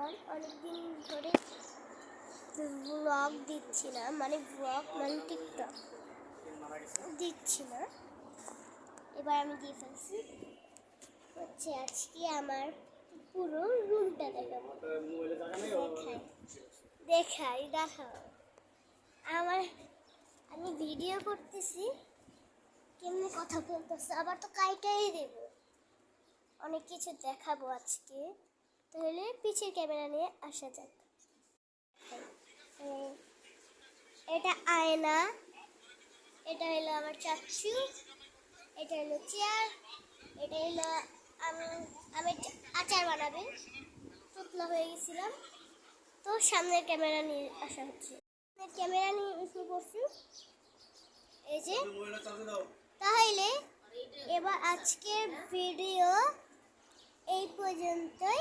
পর অনেকদিন ধরে ব্লগ দিচ্ছি না, মানে টিকটক দিচ্ছি না। এবার আমি দিয়ে ফেলছি। হচ্ছে আজকে আমার পুরো রুমটা দেখাবো। দেখাও আমি ভিডিও করতেছি, কেমনি কথা বলতেছে, আবার তো কাইটাই দেব। অনেক কিছু দেখাবো আজকে, তাহলে পিছের ক্যামেরা নিয়ে আসা যাক। এটা আয়না, এটা হলো আমার চাচু, এটা হলো চেয়ার, এটা হলো আমি আচার বানাবে। তোতলা হয়ে গেছিলাম, তো সামনের ক্যামেরা নিয়ে আসা হচ্ছে। ক্যামেরা নিয়ে শুরু করছি, এই যে। তাহলে এবার আজকের ভিডিও এই পর্যন্তই।